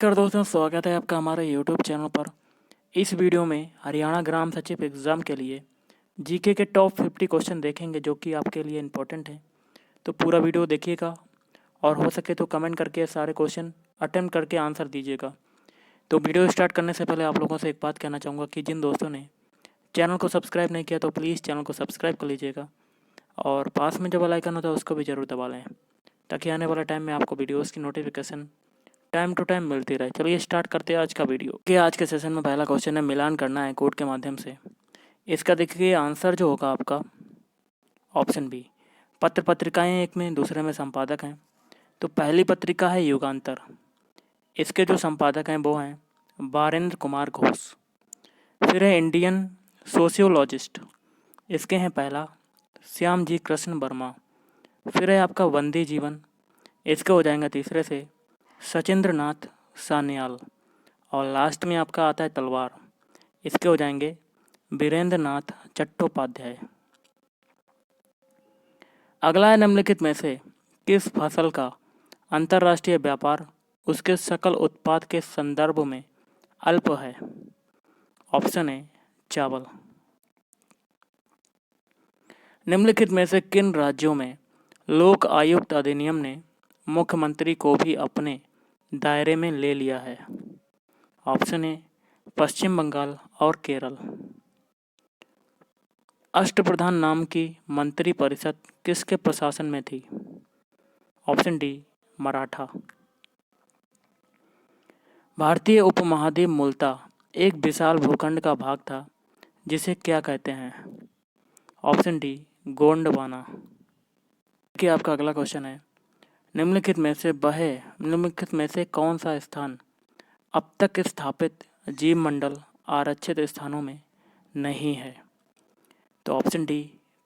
कर दोस्तों, स्वागत है आपका हमारे यूट्यूब चैनल पर। इस वीडियो में हरियाणा ग्राम सचिव एग्ज़ाम के लिए जीके के टॉप 50 क्वेश्चन देखेंगे जो कि आपके लिए इम्पोर्टेंट है। तो पूरा वीडियो देखिएगा और हो सके तो कमेंट करके सारे क्वेश्चन अटेम्प्ट करके आंसर दीजिएगा। तो वीडियो स्टार्ट करने से पहले आप लोगों से एक बात कहना चाहूँगा कि जिन दोस्तों ने चैनल को सब्सक्राइब नहीं किया तो प्लीज़ चैनल को सब्सक्राइब कर लीजिएगा और पास में जो बेल आइकन होता है उसको भी ज़रूर दबा लें, ताकि आने वाले टाइम में आपको वीडियोज़ की नोटिफिकेशन टाइम टू टाइम मिलती रहे। चलिए स्टार्ट करते हैं आज का वीडियो। कि आज के सेशन में पहला क्वेश्चन है, मिलान करना है कोड के माध्यम से। इसका देखिए आंसर जो होगा आपका ऑप्शन बी। पत्र पत्रिकाएं एक में, दूसरे में संपादक हैं। तो पहली पत्रिका है युगांतर। इसके जो संपादक हैं वो हैं बारेंद्र कुमार घोष। फिर है इंडियन सोशियोलॉजिस्ट। इसके हैं पहला श्याम जी कृष्ण वर्मा। फिर है आपका वंदे जीवन। इसके हो जाएंगे तीसरे से सचिंद्र नाथ सान्याल। और लास्ट में आपका आता है तलवार। इसके हो जाएंगे बीरेंद्र नाथ चट्टोपाध्याय। अगला है निम्नलिखित में से किस फसल का अंतर्राष्ट्रीय व्यापार उसके सकल उत्पाद के संदर्भ में अल्प है। ऑप्शन है चावल। निम्नलिखित में से किन राज्यों में लोक आयुक्त अधिनियम ने मुख्यमंत्री को भी अपने दायरे में ले लिया है। ऑप्शन है पश्चिम बंगाल और केरल। अष्टप्रधान नाम की मंत्री परिषद किसके प्रशासन में थी। Option D Maratha. भारतीय उपमहाद्वीप मूलतः एक विशाल भूखंड का भाग था जिसे क्या कहते हैं। Option D Gondwana. कि आपका अगला क्वेश्चन है, निम्नलिखित में से कौन सा स्थान अब तक स्थापित जीव मंडल आरक्षित स्थानों में नहीं है। तो ऑप्शन डी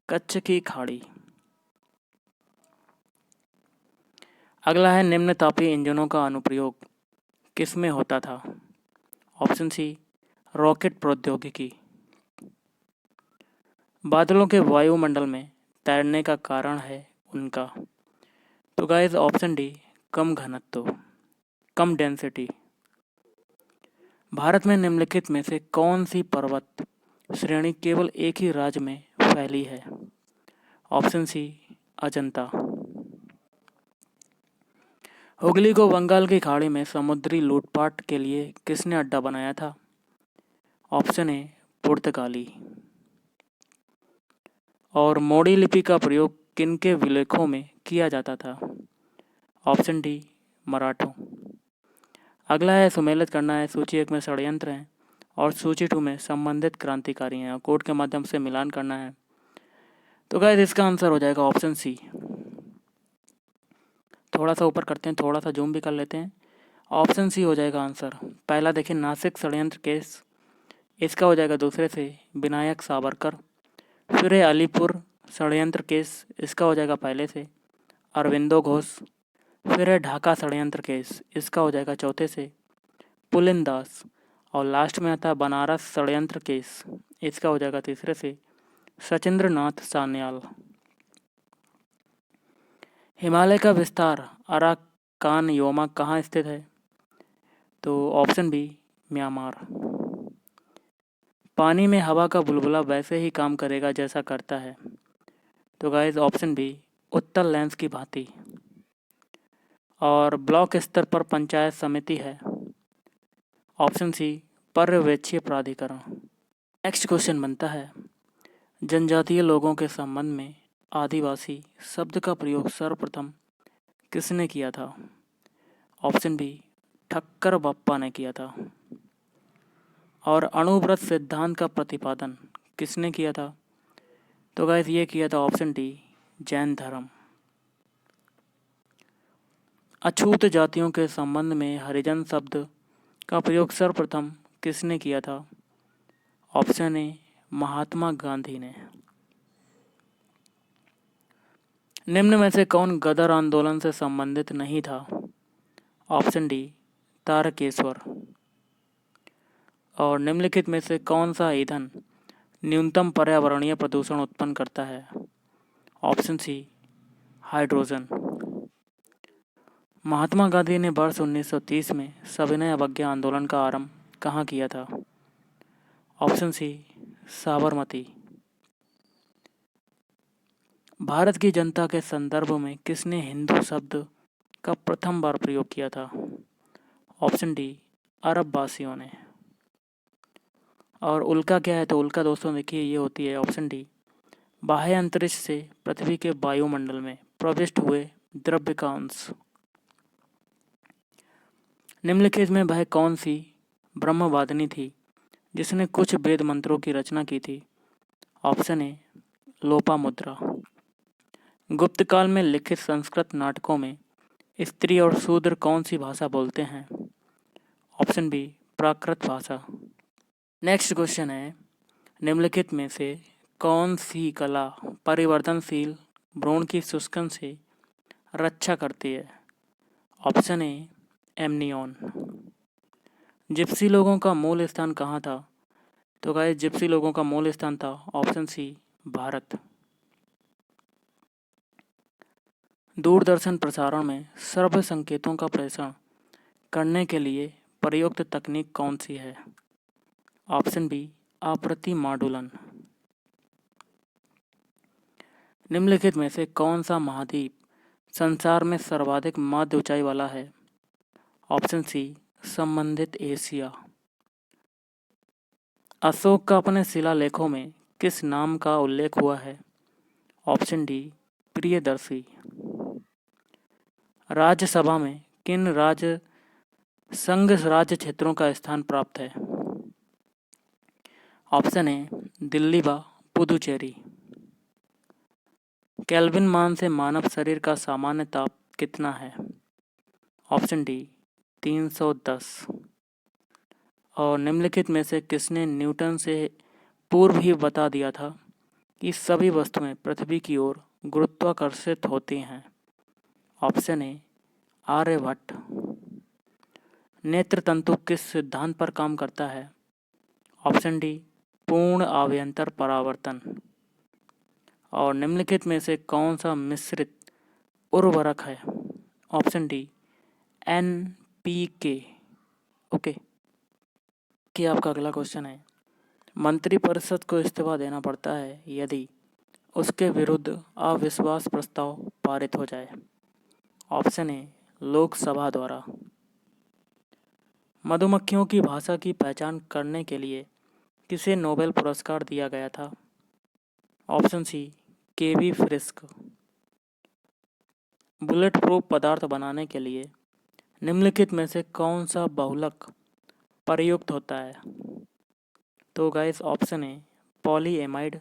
कच्छ की खाड़ी। अगला है निम्न तापीय इंजनों का अनुप्रयोग किसमें होता था। ऑप्शन सी रॉकेट प्रौद्योगिकी। बादलों के वायुमंडल में तैरने का कारण है उनका। तो गाइस ऑप्शन डी कम घनत्व, कम डेंसिटी। भारत में निम्नलिखित में से कौन सी पर्वत श्रेणी केवल एक ही राज्य में फैली है। ऑप्शन सी अजंता। हुगली को बंगाल की खाड़ी में समुद्री लूटपाट के लिए किसने अड्डा बनाया था। ऑप्शन ए पुर्तगाली। और मोड़ी लिपि का प्रयोग किनके विलेखों में किया जाता था। ऑप्शन डी मराठों। अगला है सुमेलित करना है, सूची 1 में षड्यंत्र हैं और सूची 2 में संबंधित क्रांतिकारी हैं और कोड के माध्यम से मिलान करना है। तो गाइस इसका आंसर हो जाएगा ऑप्शन सी। थोड़ा सा ऊपर करते हैं, थोड़ा सा जूम भी कर लेते हैं। ऑप्शन सी हो जाएगा आंसर। पहला देखिए नासिक षड्यंत्र केस, इसका हो जाएगा दूसरे से विनायक सावरकर। फिर है अलीपुर षड्यंत्र केस, इसका हो जाएगा पहले से अरविंदो घोष। फिर है ढाका षड्यंत्र केस, इसका हो जाएगा चौथे से पुलिन दास। और लास्ट में आता है बनारस षड्यंत्र केस, इसका हो जाएगा तीसरे से सचिंद्र नाथ सान्याल। हिमालय का विस्तार अराकान योमा कहाँ स्थित है। तो ऑप्शन बी म्यांमार। पानी में हवा का बुलबुला वैसे ही काम करेगा जैसा करता है। तो गाइस ऑप्शन बी उत्तल लेंस की भांति। और ब्लॉक स्तर पर पंचायत समिति है। ऑप्शन सी पर्यवेक्षीय प्राधिकरण। नेक्स्ट क्वेश्चन बनता है, जनजातीय लोगों के संबंध में आदिवासी शब्द का प्रयोग सर्वप्रथम किसने किया था। ऑप्शन बी ठक्कर बप्पा ने किया था। और अणुव्रत सिद्धांत का प्रतिपादन किसने किया था। तो गाइस ये किया था ऑप्शन डी जैन धर्म। अछूत जातियों के संबंध में हरिजन शब्द का प्रयोग सर्वप्रथम किसने किया था। ऑप्शन ए महात्मा गांधी ने। निम्न में से कौन गदर आंदोलन से संबंधित नहीं था। Option D Tarakeshwar. और निम्नलिखित में से कौन सा ईंधन न्यूनतम पर्यावरणीय प्रदूषण उत्पन्न करता है। Option C hydrogen. Mahatma Gandhi ने वर्ष 1930 में सविनय अवज्ञा आंदोलन का आरंभ कहाँ किया था? ऑप्शन सी, साबरमती। भारत की जनता के संदर्भ में किसने हिंदू शब्द का प्रथम बार प्रयोग किया था? ऑप्शन डी, अरब वासियों ने। और उल्का क्या है? तो उल्का दोस्तों देखिए ये होती है ऑप्शन डी, बाह्य अंतरिक्ष से पृथ्वी के वायुमंडल में प्रविष्ट हुए द्रव्य का अंश। निम्नलिखित में वह कौन सी ब्रह्मवादिनी थी जिसने कुछ वेद मंत्रों की रचना की थी? Option A, Lopamudra. गुप्त काल में लिखित संस्कृत नाटकों में स्त्री और शूद्र कौन सी भाषा बोलते हैं? ऑप्शन बी, प्राकृत भाषा। नेक्स्ट क्वेश्चन है, निम्नलिखित में से कौन सी कला परिवर्तनशील भ्रूण की शुष्कन से रक्षा करती है? ऑप्शन ए, एमनियन। जिप्सी लोगों का मूल स्थान कहाँ था? तो गाइस जिप्सी लोगों का मूल स्थान था ऑप्शन सी, भारत। दूरदर्शन प्रसारण में श्रव्य संकेतों का प्रेषण करने के लिए प्रयुक्त तकनीक कौन सी है? ऑप्शन बी, अप्रतिमाडुलन। निम्नलिखित में से कौन सा महाद्वीप संसार में सर्वाधिक मध्य ऊंचाई वाला है? ऑप्शन सी, संबंधित एशिया। अशोक का अपने शिलालेखों में किस नाम का उल्लेख हुआ है? Option D, Priyadarshi. राज्यसभा में किन राज्य संघ राज्य क्षेत्रों का स्थान प्राप्त है? ऑप्शन ए, दिल्ली व पुदुचेरी। केल्विन मान से मानव शरीर का सामान्य ताप कितना है? Option D, 310। और निम्नलिखित में से किसने न्यूटन से पूर्व ही बता दिया था कि सभी वस्तुएं पृथ्वी की ओर गुरुत्वाकर्षित होती हैं? Option A, Aryabhata. नेत्र तंतु किस सिद्धांत पर काम करता है? ऑप्शन डी, पूर्ण आव्यंतर परावर्तन। और निम्नलिखित में से कौन सा मिश्रित उर्वरक है? Option D, NPK। ओके, कि आपका अगला क्वेश्चन है, मंत्रिपरिषद को इस्तीफा देना पड़ता है यदि उसके विरुद्ध अविश्वास प्रस्ताव पारित हो जाए? ऑप्शन ए, लोकसभा द्वारा। मधुमक्खियों की भाषा की पहचान करने के लिए किसे नोबेल पुरस्कार दिया गया था? Option C, KV Frisch. Bullet proof पदार्थ बनाने के लिए निम्नलिखित में से कौन सा बहुलक प्रयुक्त होता है? तो गाइस ऑप्शन ए, पॉलीएमाइड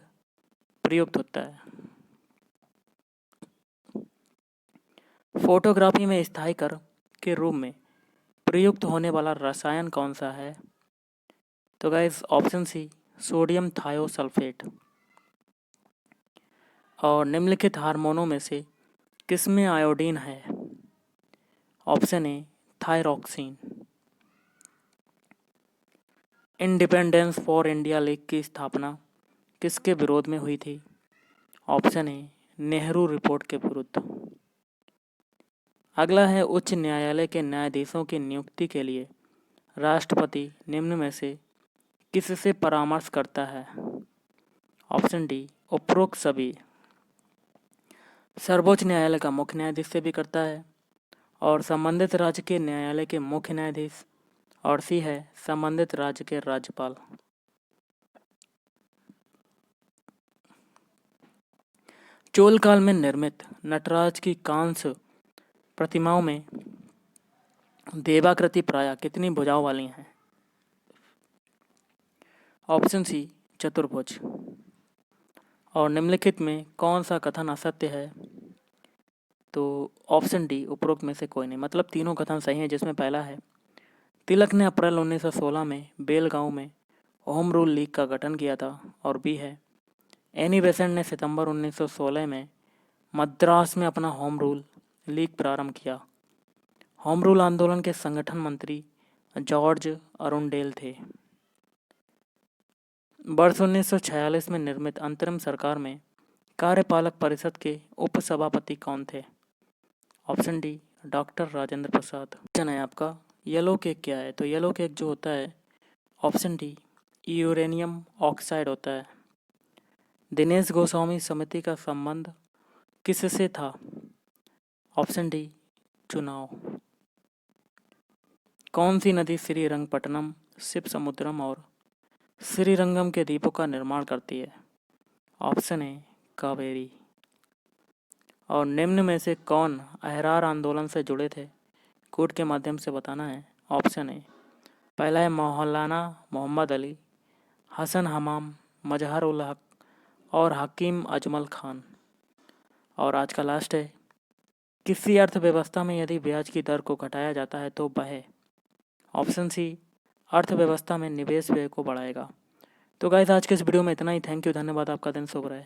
प्रयुक्त होता है। फोटोग्राफी में स्थायी कर के रूप में प्रयुक्त होने वाला रसायन कौन सा है? तो guys option C, sodium thiosulphate. और निम्नलिखित हार्मोनों में से किसमें आयोडीन है? Option A, thyroxine. Independence for India league की स्थापना किसके विरोध में हुई थी? ऑप्शन ए, नेहरू रिपोर्ट के विरुद्ध। अगला है, उच्च न्यायालय के न्यायाधीशों की नियुक्ति के लिए राष्ट्रपति निम्न में से किससे परामर्श करता है? ऑप्शन डी, उपरोक्त सभी। सर्वोच्च न्यायालय का मुख्य न्यायाधीश से भी करता है, और संबंधित राज्य के न्यायालय के मुख्य न्यायाधीश, और सी है संबंधित राज्य के राज्यपाल। चोल काल में निर्मित नटराज की कांस्य प्रतिमाओं में देवाकृति प्रायः कितनी भुजाओं वाली हैं? ऑप्शन सी, चतुर्भुज। और निम्नलिखित में कौन सा कथन असत्य है? तो ऑप्शन डी, उपरोक्त में से कोई नहीं। मतलब तीनों कथन सही हैं, जिसमें पहला है, तिलक ने अप्रैल 1916 में बेलगांव में होम रूल लीग का गठन किया था। और बी है, एनी बेसेंट ने सितंबर 1916 में मद्रास में अपना होम रूल लीग प्रारंभ किया। होम रूल आंदोलन के संगठन मंत्री जॉर्ज अरुंडेल थे। वर्ष 1946 में निर्मित अंतरिम सरकार में कार्यपालक परिषद के उपसभापति कौन थे? Option D, doctor Rajendra Prasad. Question है आपका, येलो केक क्या है? तो येलो केक जो होता है, ऑप्शन डी यूरेनियम ऑक्साइड होता है। दिनेश गोस्वामी समिति का संबंध किससे था? ऑप्शन डी चुनाव। कौन सी नदी श्रीरंगपट्टनम, शिवसमुद्रम और श्रीरंगम के द्वीपों का निर्माण करती है? ऑप्शन ए कावेरी। और निम्न में से कौन अहरार आंदोलन से जुड़े थे? कोड के माध्यम से बताना है। ऑप्शन ए, पहला है मौलाना मोहम्मद अली, हसन हमाम, मजहर उल हक और हकीम अजमल खान। और आज का लास्ट है, किसी अर्थव्यवस्था में यदि ब्याज की दर को घटाया जाता है तो वह, ऑप्शन सी, अर्थव्यवस्था में निवेश व्यय को बढ़ाएगा। तो गाइस आज के इस वीडियो में इतना ही। थैंक यू, धन्यवाद, आपका दिन शुभ रहे।